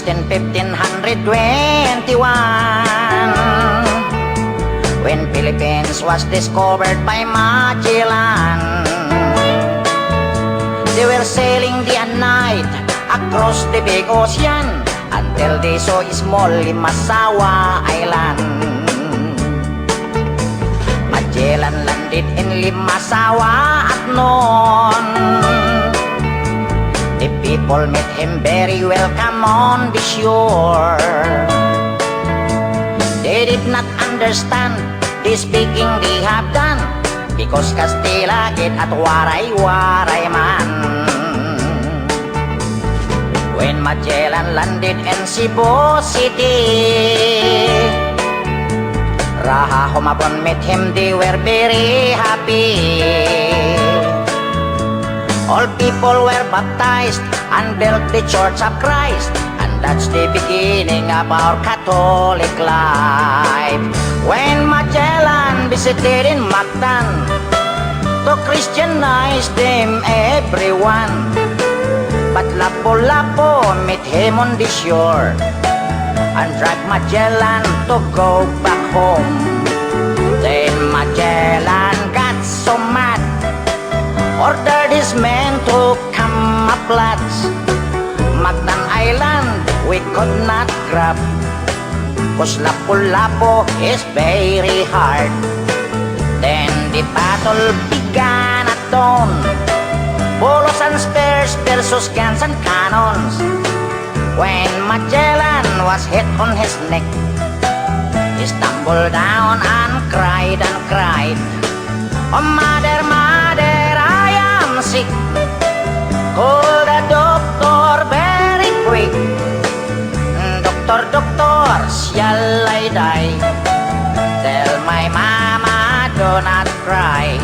Established in 1521, when Philippines was discovered by Magellan. They were sailing day and night across the big ocean until they saw a small Limasawa Island. Magellan landed in Limasawa at noon. The people met him very welcome on the shore. They did not understand the speaking they have done, because Kastila get at waray-waray man. When Magellan landed in Cebu City, Raha Humabon met him, they were very happy. All people were baptized and built the Church of Christ, and that's the beginning of our Catholic life. When Magellan visited in Mactan to Christianize them everyone, but Lapu-Lapu met him on the shore and dragged Magellan to go back home. Then Magellan got so mad, ordered his men to come up lads. Mactan Island we could not grab, cause Lapu-Lapu is very hard. Then the battle began at dawn, bolos and spears versus guns and cannons. When Magellan was hit on his neck, he stumbled down and cried and cried, "Oh mother, mother, I am sick. Call the doctor very quick. Doctor, doctor, shall I die? Tell my mama do not cry.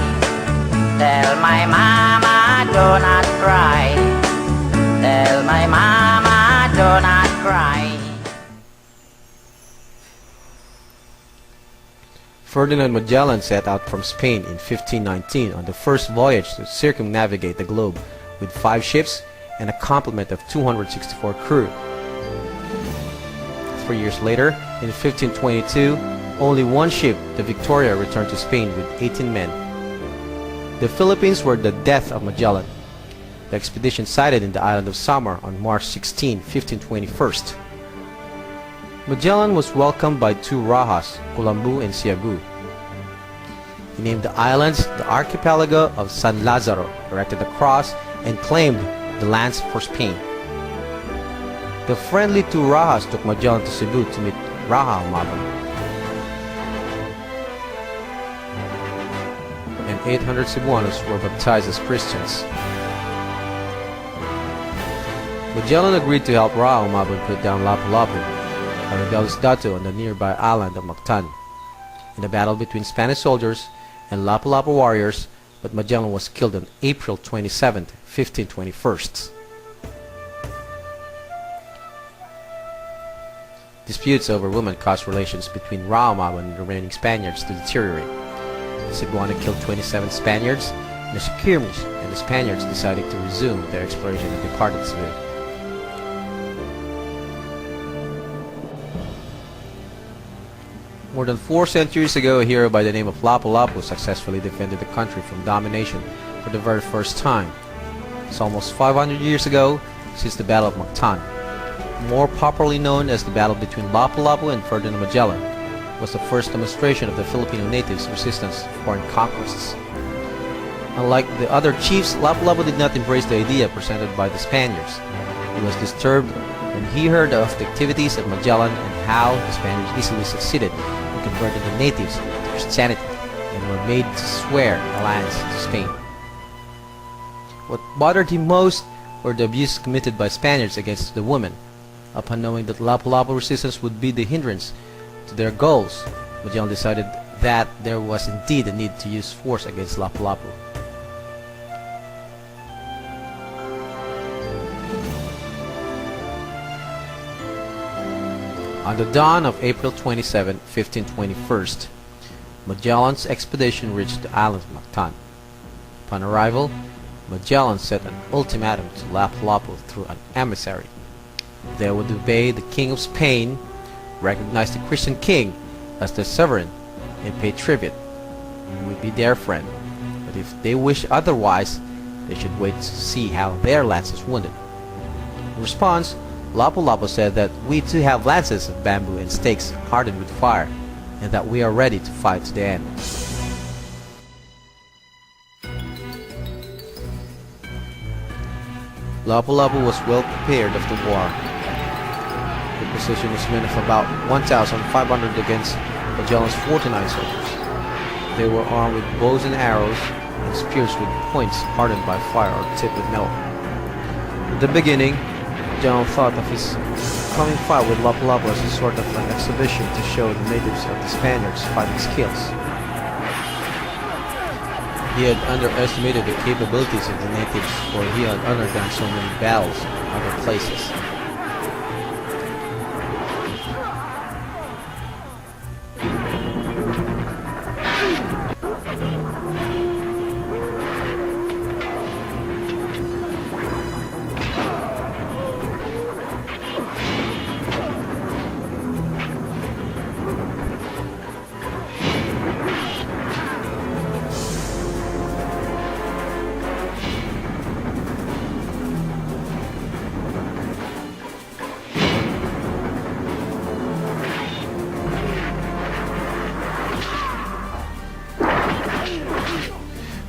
Tell my mama do not cry. Tell my mama do not cry." Ferdinand Magellan set out from Spain in 1519 on the first voyage to circumnavigate the globe with 5 ships and a complement of 264 crew. 3 years later, in 1522, only one ship, the Victoria, returned to Spain with 18 men. The Philippines were the death of Magellan. The expedition sighted in the island of Samar on March 16, 1521. Magellan was welcomed by 2 Rahas, Colombo and Siagu. He named the islands the archipelago of San Lazaro, erected a cross, and claimed the lands for Spain. The friendly 2 Rahas took Magellan to Cebu to meet Raha Humabon, and 800 Cebuanos were baptized as Christians. Magellan agreed to help Raha Humabon put down Lapu-Lapu, a rebellious dato on the nearby island of Mactan, in a battle between Spanish soldiers and Lapu-Lapu warriors, but Magellan was killed on April 27, 1521. Disputes over women caused relations between Raha Humabon and the remaining Spaniards to deteriorate. The Cebuano killed 27 Spaniards in a skirmish, and the Spaniards decided to resume their exploration and departed Cebu. More than 4 centuries ago, a hero by the name of Lapu-Lapu successfully defended the country from domination for the very first time. It's almost 500 years ago since the Battle of Mactan. More popularly known as the battle between Lapu-Lapu and Ferdinand Magellan, was the first demonstration of the Filipino natives' resistance to foreign conquests. Unlike the other chiefs, Lapu-Lapu did not embrace the idea presented by the Spaniards. He was disturbed when he heard of the activities of Magellan and how the Spaniards easily succeeded in converting the natives to Christianity and were made to swear alliance to Spain. What bothered him most were the abuses committed by Spaniards against the women. Upon knowing that Lapu-Lapu resistance would be the hindrance to their goals, Magellan decided that there was indeed a need to use force against Lapu-Lapu. On the dawn of April 27, 1521, Magellan's expedition reached the island of Mactan. Upon arrival, Magellan set an ultimatum to Lapu-Lapu through an emissary. They would obey the King of Spain, recognize the Christian king as their sovereign, and pay tribute, and would be their friend. But if they wish otherwise, they should wait to see how their lance is wounded. In response, Lapu-Lapu said that we too have lances of bamboo and stakes hardened with fire, and that we are ready to fight to the end. Lapu-Lapu was well prepared after the war. The position was made of about 1,500 against Magellan's 49 soldiers. They were armed with bows and arrows and spears with points hardened by fire or tipped with metal. At the beginning, Magellan thought of his coming fight with Lapu-Lapu as a sort of an exhibition to show the natives of the Spaniards' fighting skills. He had underestimated the capabilities of the natives, for he had undergone so many battles in other places.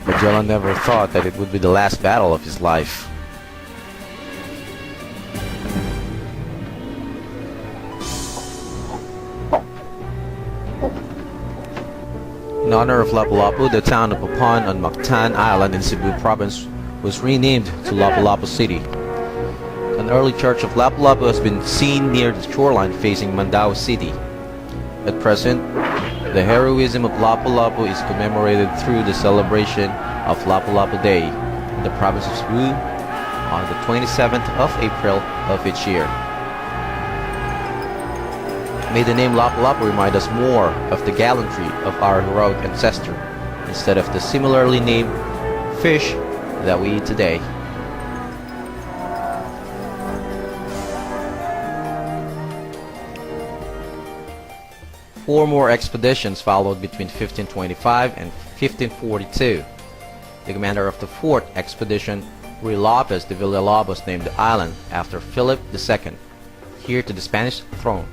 Magellan never thought that it would be the last battle of his life. In honor of Lapu-Lapu, the town of Papan on Mactan Island in Cebu Province was renamed to Lapu-Lapu City. An early church of Lapu-Lapu has been seen near the shoreline facing Mandaue City. At present, the heroism of Lapu-Lapu is commemorated through the celebration of Lapu-Lapu Day in the province of Cebu on the 27th of April of each year. May the name Lapu-Lapu remind us more of the gallantry of our heroic ancestor, instead of the similarly named fish that we eat today. Four more expeditions followed between 1525 and 1542. The commander of the fourth expedition, Ruy Lopez de Villalobos, named the island after Philip II, heir to the Spanish throne.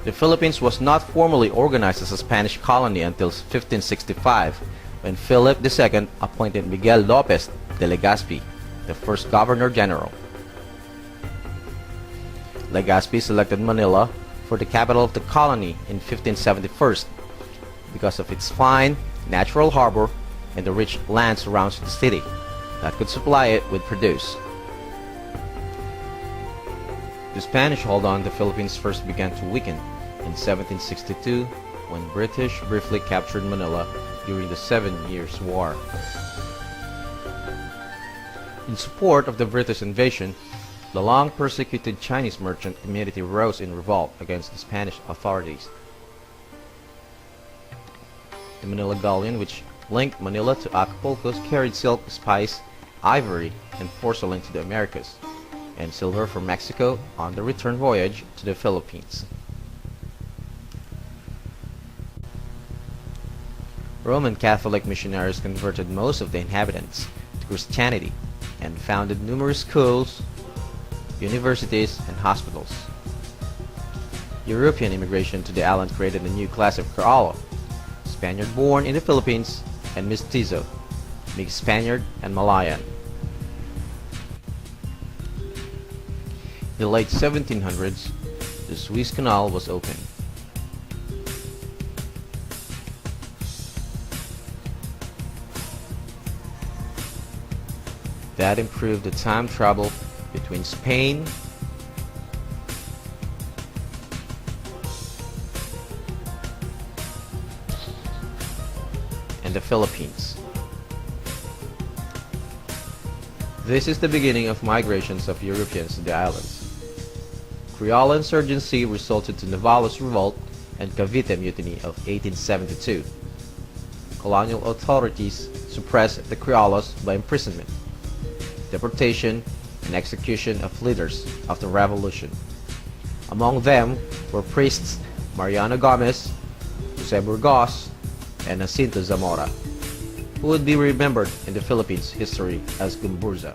The Philippines was not formally organized as a Spanish colony until 1565, when Philip II appointed Miguel Lopez de Legazpi, the first governor-general. Legazpi selected Manila for the capital of the colony in 1571 because of its fine natural harbor and the rich land surrounding the city that could supply it with produce. The Spanish hold on the Philippines first began to weaken in 1762 when British briefly captured Manila during the 7 Years' War. In support of the British invasion, the long-persecuted Chinese merchant community rose in revolt against the Spanish authorities. The Manila Galleon, which linked Manila to Acapulco, carried silk, spice, ivory, and porcelain to the Americas, and silver from Mexico on the return voyage to the Philippines. Roman Catholic missionaries converted most of the inhabitants to Christianity and founded numerous schools, universities, and hospitals. European immigration to the island created a new class of Criollo, Spaniard born in the Philippines, and Mestizo, mixed Spaniard and Malayan. In the late 1700s, the Suez Canal was opened. That improved the time travel between Spain and the Philippines. This is the beginning of migrations of Europeans to the islands. Criollo insurgency resulted to Navajo's revolt and Cavite Mutiny of 1872. Colonial authorities suppressed the Criollos by imprisonment, deportation, and execution of leaders of the revolution. Among them were priests Mariano Gomez, Jose Burgos, and Jacinto Zamora, who would be remembered in the Philippines history as Gumburza.